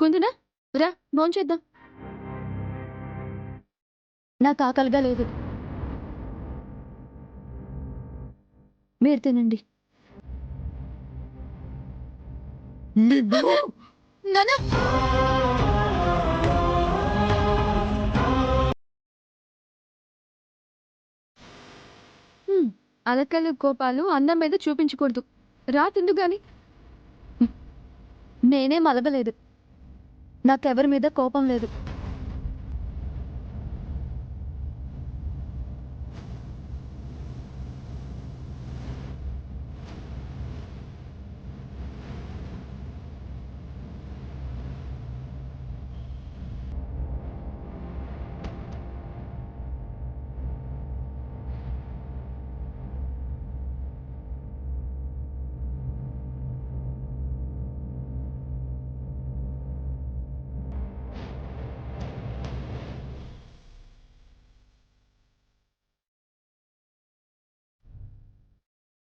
కుందనా రా భోంచేద్దాం. నాకు ఆకలిగా లేదు. మీరు తినండి. నాన్న అలకలు కోపాలు అన్నం మీద చూపించకూడదు. రా తిందు గాని. నేనేం అలగలేదు. నాకెవరి మీద కోపం లేదు.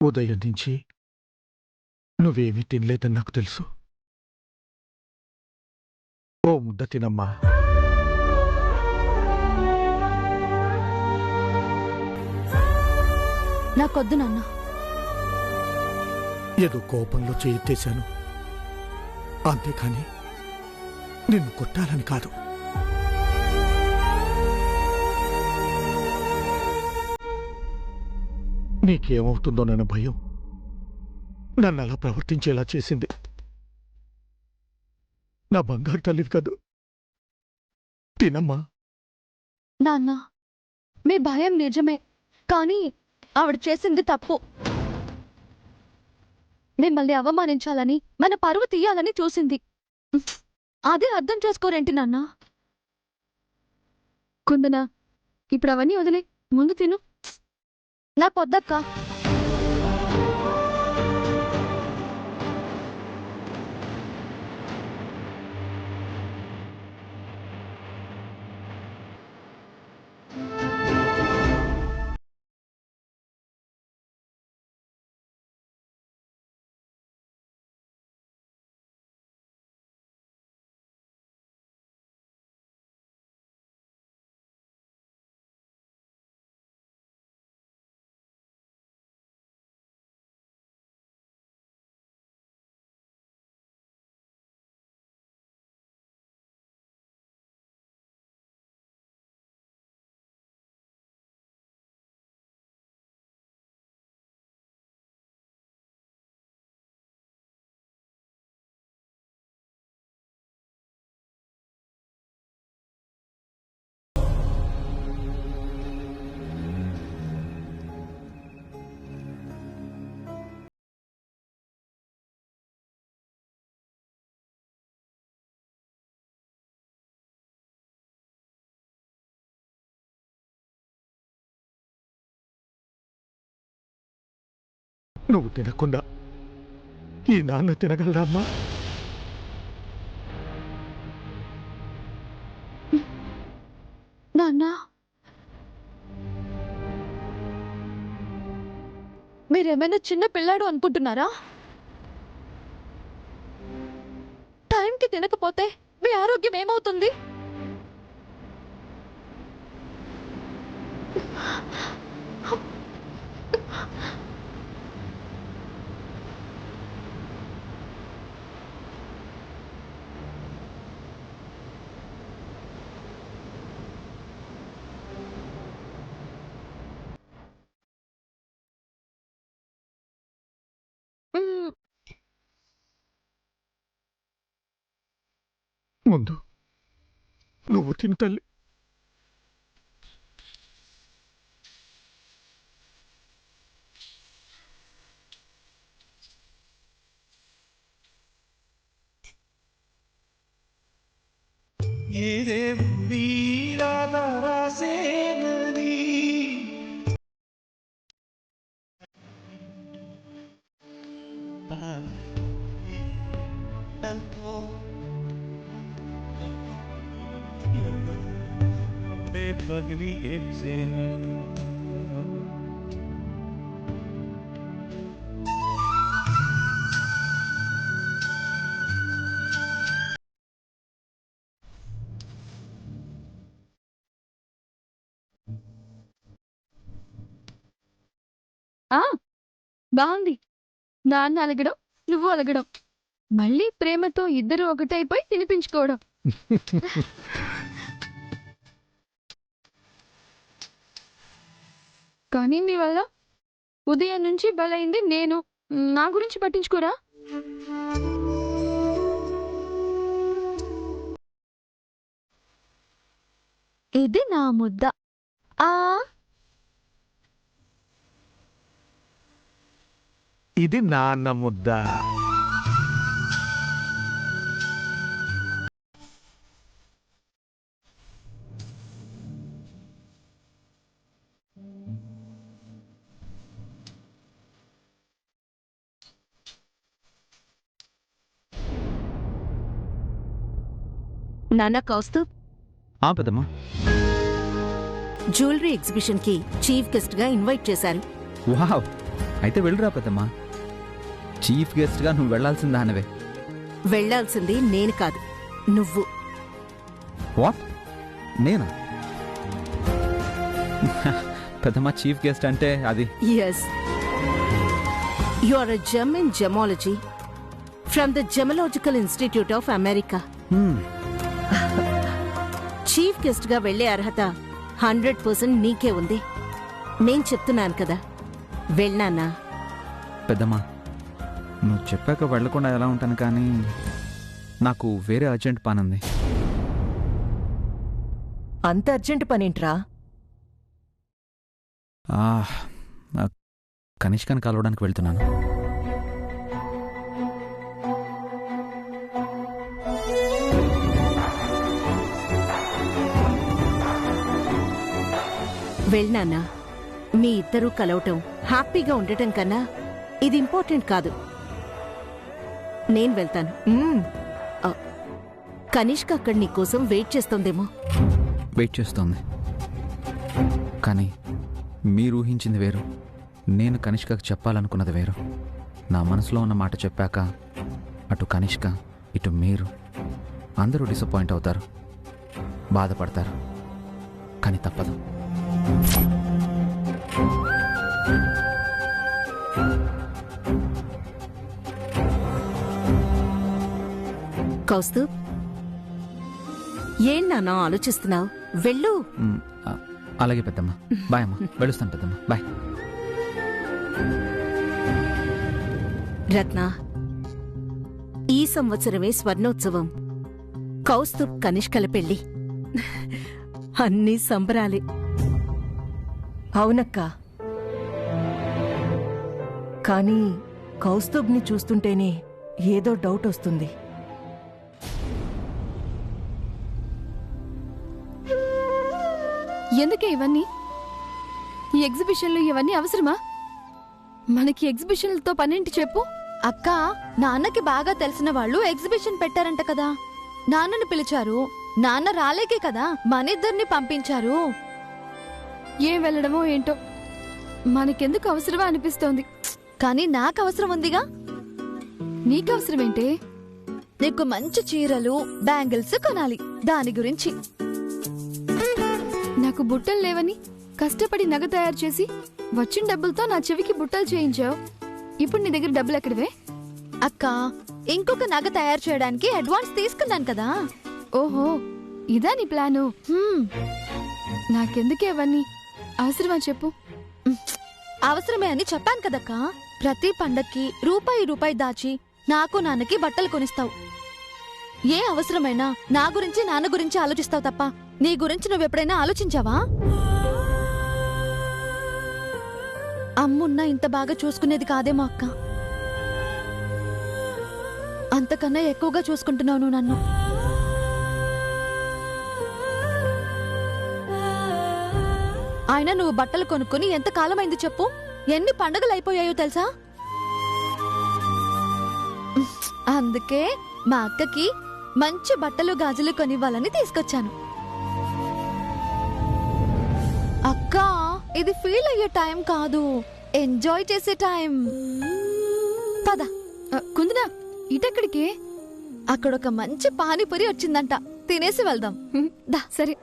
ఉదయం నుంచి నువ్వేమీ తినలేదని నాకు తెలుసు. ఓ ముద్ద తినమ్మా. నాకొద్దు నాన్న. ఏదో కోపంలో చేయెత్తేశాను, అంతేకాని నిన్ను కొట్టాలని కాదు. నీకేమవుతుందోనన్న భయం నన్ను అలా ప్రవర్తించేలా చేసింది. నా బంగారు తల్లివి కాదు. తినమ్మా. నాన్న మీ భయం నిజమే, కానీ ఆవిడ చేసింది తప్పు. మిమ్మల్ని అవమానించాలని, మన పరువు తీయాలని చూసింది. అదే అర్థం చేసుకోరేంటి నాన్న? కుందనా, ఇప్పుడు అవన్నీ వదిలే, ముందు తిను. నా పొద్దక్క. నువ్వు తినకుండా ఈ నాన్న తినగలరా అమ్మా? నాన్న, మీరేమైనా చిన్న పిల్లాడు అనుకుంటున్నారా? టైంకి తినకపోతే మీ ఆరోగ్యం ఏమవుతుంది? ముందు నువ్వు తిను తల్లి. ఆ బాగుంది. నాన్న అలగడం, నువ్వు అలగడం, మళ్ళీ ప్రేమతో ఇద్దరు ఒకటైపోయి తినిపించుకోవడం. కానీ మీ వల్ల ఉదయం నుంచి బలైంది నేను. నా గురించి పట్టించుకోరా? ఇది నా ముద్ద. ఆ ఇది నాన్న ముద్ద. నాన్న కౌస్తుబ్, పెద్దమ్మా. జ్యువెలరీ ఎగ్జిబిషన్ కి చీఫ్ గెస్ట్ గా ఇన్వైట్ చేశారు. వావ్, అయితే వెళ్ళురా పెద్దమ్మా. చీఫ్ గెస్ట్ గా నువ్వు వెళ్లాల్సిందా అనవే. వెళ్లాల్సింది నేను కాదు, నువ్వు. వాట్? నేనా? పెద్దమ్మా, చీఫ్ గెస్ట్ అంటే అది. Yes, you are a gem in gemology from the gemological institute of America. Chief guest గా వెళ్లే అర్హత 100% నీకే ఉంది. నేను చెప్తున్నాను కదా, వెళ్ళానా? పెద్దమ్మా, నువ్వు చెప్పాక వెళ్లకుండా ఎలా ఉంటాను, కానీ నాకు వేరే అర్జెంట్ పని ఉంది. అంత అర్జెంట్ పనేంట్రా? కనిష్కని కలవడానికి వెళ్తున్నాను. వెళ్ళానా? మీ ఇద్దరూ కలవటం, హ్యాపీగా ఉండటం కన్నా ఇది ఇంపార్టెంట్ కాదు. నేను వెళ్తాను. కనిష్క అక్కడ నీకోసం వెయిట్ చేస్తోందేమో. వెయిట్ చేస్తోంది, కానీ మీరు ఊహించింది వేరు, నేను కనిష్కకు చెప్పాలనుకున్నది వేరు. నా మనసులో ఉన్న మాట చెప్పాక అటు కనిష్క ఇటు మీరు అందరూ డిసప్పాయింట్ అవుతారు, బాధపడతారు. కానీ తప్పదు. కౌస్తుబ్, ఏం నాన్న ఆలోచిస్తున్నావు? వెళ్ళు. అలాగే పెద్దమ్మా. బాయ్ అమ్మా, వెళుస్తాను పెద్దమ్మా. బాయ్. రత్న, ఈ సంవత్సరమే స్వర్ణోత్సవం. కౌస్తుబ్ కనిష్కల పెళ్లి. అన్నీ సంబరాలే. అవునక్క, కానీ కౌస్తుబ్ని చూస్తుంటేనే ఏదో డౌట్ వస్తుంది. ఎందుకే ఇవన్నీ? ఈ ఎగ్జిబిషన్లు ఇవన్నీ అవసరమా? మనకి ఎగ్జిబిషన్లతో పనేంటి చెప్పు? అక్క, నాన్నకి బాగా తెలిసిన వాళ్ళు ఎగ్జిబిషన్ పెట్టారంట కదా, నాన్నని పిలిచారు. నాన్న రాలేకే కదా మనిద్దరిని పంపించారు. ఏం వెళ్ళడమో ఏంటో, మనకెందుకు అవసరమా అనిపిస్తోంది. కానీ నాకు అవసరం ఉందిగా. నీకు అవసరమేంటే? నీకు మంచి చీరలు, బ్యాంగిల్స్ కొనాలి, దాని గురించి. నాకు బుట్టలు లేవని కష్టపడి నగ తయారు చేసి వచ్చిన డబ్బులతో నా చెవికి బుట్టలు చేయించావు. ఇప్పుడు నీ దగ్గర డబ్బులు ఎక్కడివే? అక్క, ఇంకొక నగ తయారు చేయడానికి అడ్వాన్స్ తీసుకున్నాను కదా. ఓహో, ఇదా నీ ప్లాను? నాకెందుకే అవన్నీ? అవసరమా చెప్పు. అవసరమే అని చెప్పాను కదక్క. ప్రతి పండక్కి రూపాయి దాచి నాకు నాన్నకి బట్టలు కొనిస్తావు. ఏ అవసరమైనా నా గురించి నాన్న గురించి ఆలోచిస్తావు తప్ప నీ గురించి నువ్వెప్పుడైనా ఆలోచించావా? అమ్మున్నా ఇంత బాగా చూసుకునేది కాదేమో అక్క. అంతకన్నా ఎక్కువగా చూసుకుంటున్నావు నువ్వు నన్ను. ఆయన నువ్వు బట్టలు కొనుక్కుని ఎంత కాలమైంది చెప్పు? ఎన్ని పండుగలు అయిపోయాయో తెలుసా? అందుకే మా అక్కకి మంచి బట్టలు గాజులు కొనివ్వాలని తీసుకొచ్చాను. అక్క, ఇది ఫీల్ అయ్యే టైం కాదు, ఎంజాయ్ చేసే టైం. పద. కుందనా, ఇటెక్కడికి? అక్కడొక మంచి పానీపూరి వచ్చిందంట, తినేసి వెళ్దాం. దా. సరే.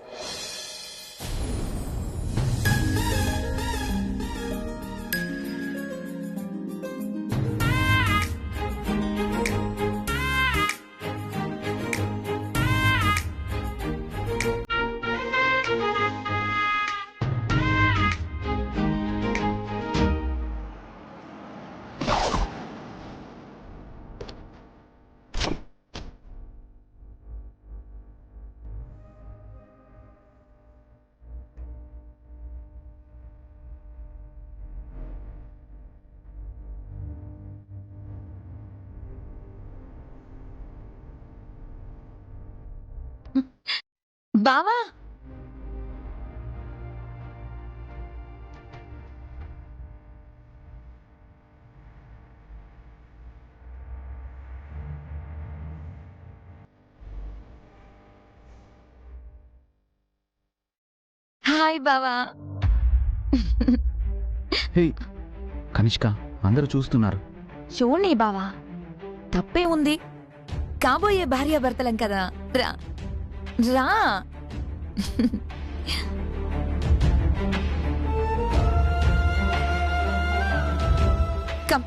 బావా హాయ్ బావా. హే కనిష్క, అందరూ చూస్తున్నారు. చూడండి బావా, తప్పే ఉంది, కాబోయే భార్యాభర్తలం కదా. రా రా. కమ్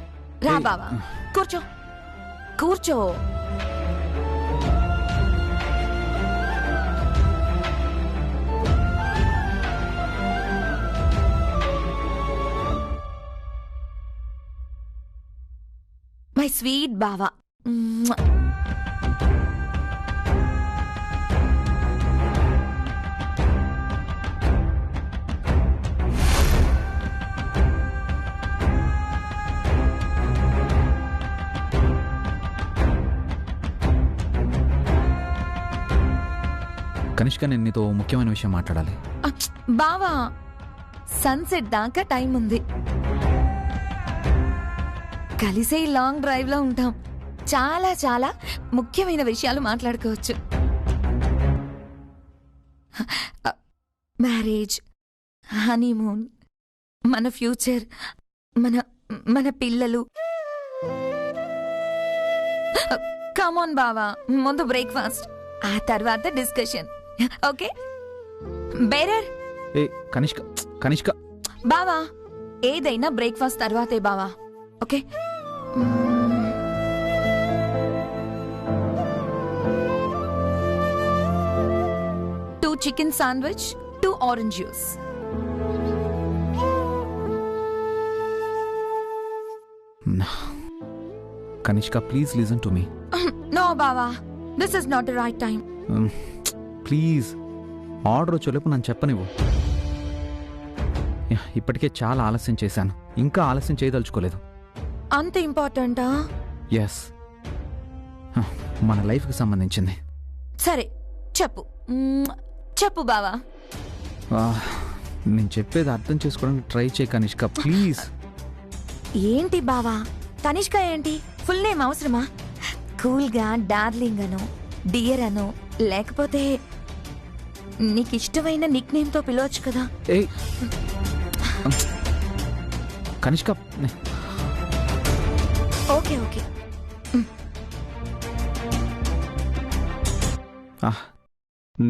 రా బావా, కూర్చో కూర్చో. మై స్వీట్ బావా. కనిష్క, నేను నీతో ముఖ్యమైన విషయం మాట్లాడాలి. బావా, సన్సెట్ దాకా టైం ఉంది. కలిసే లాంగ్ డ్రైవ్ లో ఉంటాం. చాలా చాలా ముఖ్యమైన విషయాలు మాట్లాడుకోవచ్చు. మ్యారేజ్, హనీమూన్, మన ఫ్యూచర్, మన మన పిల్లలు. కమాన్ బావా, ముందు బ్రేక్ఫాస్ట్, ఆ తర్వాత డిస్కషన్. Okay bearer. ఏ కనిష్క, కనిష్క. బావా, ఏదైనా బ్రేక్ఫాస్ట్ తర్వాతే బావా. Okay. 2 chicken sandwich, 2 orange juice. Kanishka, please listen to me. No బావా, this is not the right time. Please, order వచ్చేలోపు నన్ను చెప్పనివ్వు. ఇప్పటికే చాలా ఆలస్యం చేశాను, ఇంకా ఆలస్యం చేయదలుచుకోలేదు. అంత ఇంపార్టెంటా? ఎస్, మన లైఫ్కి సంబంధించింది. సరే చెప్పు. చెప్పు బావా. నేను చెప్పేది అర్థం చేసుకోవడానికి ట్రై చేయి కనిష్క, ప్లీజ్. ఏంటి బావా, తనిష్క ఏంటి? ఫుల్ నేమ్ అవసరమా? కూల్గా డార్లింగ్ అనో, డియర్ అనో, లేకపోతే నీకు ఇష్టమైన నిక్ నేమ్ తో పిలవచ్చు కదా. ఏ కనిష్క. Okay okay.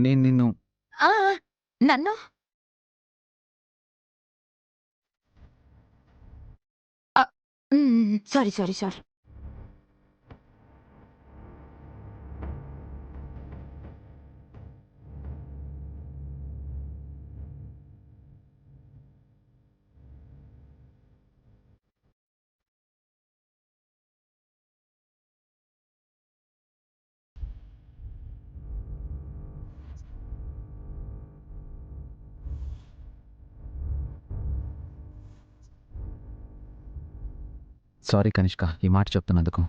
నేను నిన్ను నన్ను sorry sorry sorry. Sorry Kanishka, ఈ మాట చెప్తున్నందుకు.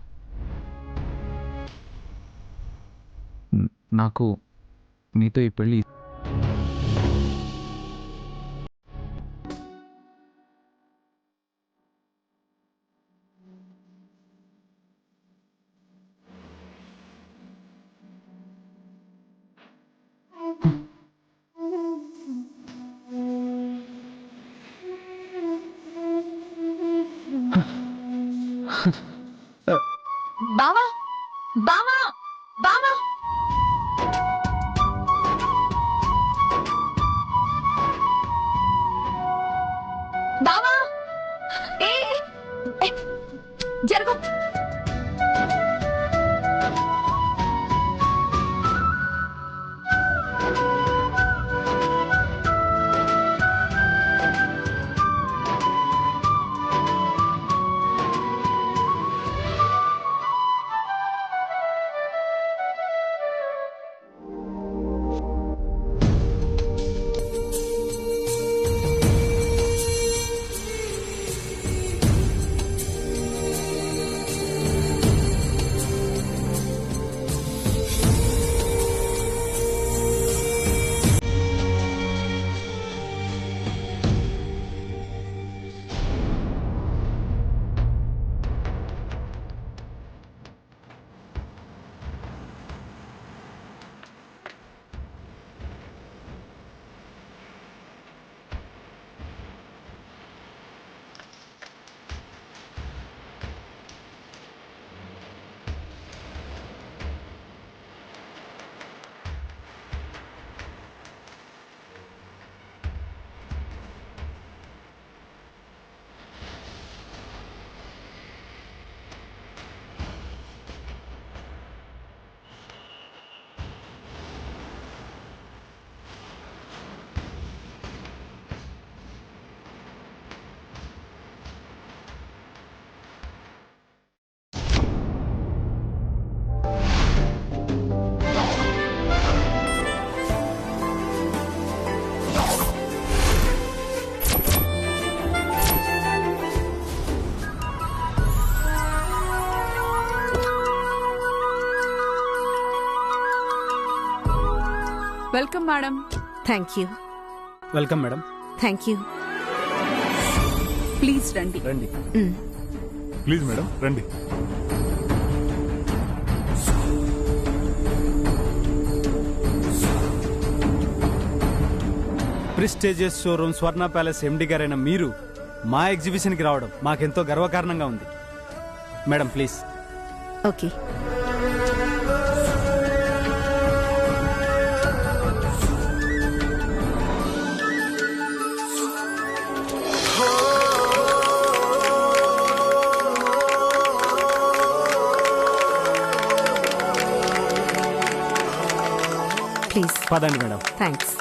నాకు నీతో ఈ పెళ్ళి బావా బావా బావా. బావా జరుగు. Welcome madam. Thank you. Welcome madam. Thank you. Please రండి. రండి. ప్లీజ్ మేడం రండి. ప్రిస్టేజియస్ షోరూమ్ స్వర్ణ ప్యాలెస్ ఎండి గారైన మీరు మా ఎగ్జిబిషన్కి రావడం మాకెంతో గర్వకారణంగా ఉంది. Madam please. ఓకే. ప్లీజ్. పదండి madam. Thanks.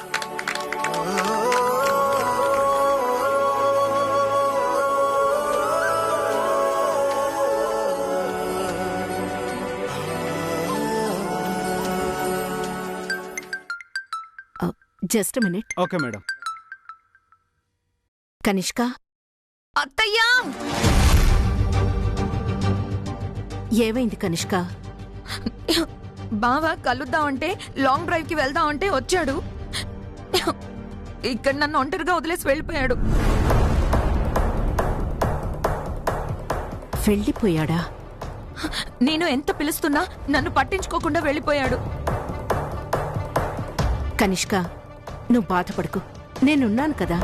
Just minute. Okay madam. Kanishka. అత్తయ్యా! ఏమైంది కనిష్క? బావ కలుద్దామంటే లాంగ్ డ్రైవ్ కి వెళ్దామంటే వచ్చాడు. ఇక్కడ నన్ను ఒంటరిగా వదిలేసి వెళ్ళిపోయాడు. వెళ్ళిపోయాడా? నేను ఎంత పిలుస్తున్నా నన్ను పట్టించుకోకుండా వెళ్ళిపోయాడు. కనిష్క, నువ్వు బాధపడకు, నేనున్నాను కదా.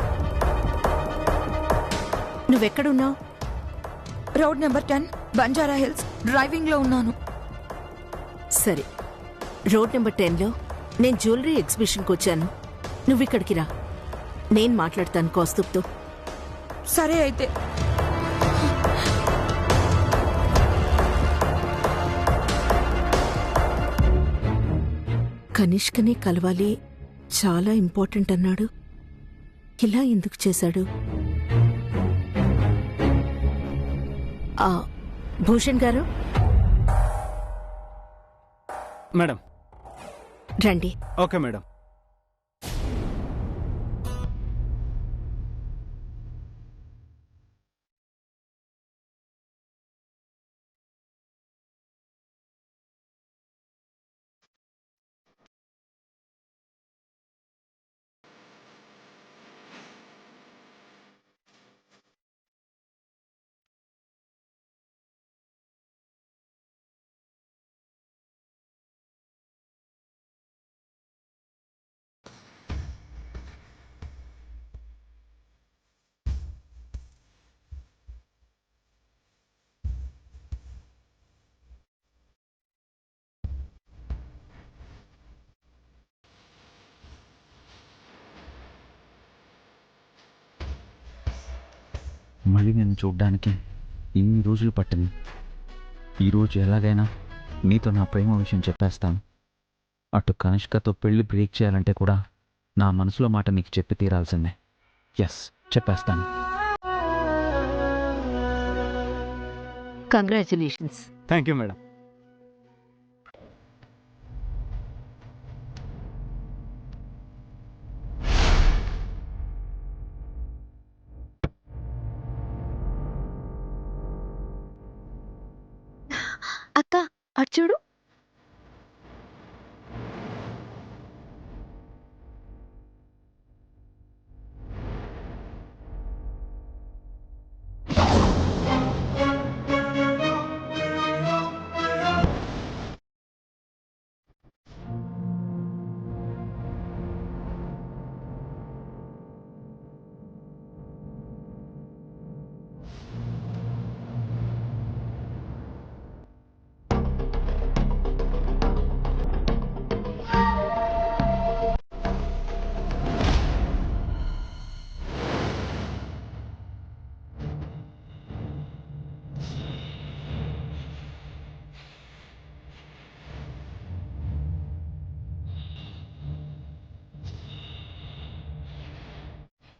నువ్వెక్కడున్నావు? Road number 10 Banjara Hills driving లో ఉన్నాను. సరే, రోడ్ నెంబర్ 10లో నేను జ్యువెలరీ ఎగ్జిబిషన్కి వచ్చాను. నువ్విక్కడికి రా, నేను మాట్లాడతాను కౌస్తుబ్తో. సరే అయితే. కనిష్కనే కలవాలి, చాలా ఇంపార్టెంట్ అన్నాడు. ఇలా ఎందుకు చేశాడు? భూషణ్ గారు మేడం. రండి. Okay madam. మళ్ళీ నేను చూడ్డానికి ఇన్ని రోజులు పట్టింది. ఈరోజు ఎలాగైనా నీతో నా ప్రేమ విషయం చెప్పేస్తాను. అటు కనిష్కతో పెళ్లి బ్రేక్ చేయాలంటే కూడా నా మనసులో మాట నీకు చెప్పి తీరాల్సిందే. ఎస్, చెప్పేస్తాను. కంగ్రాచులేషన్స్. Thank you madam. అక్క అటు చూడు.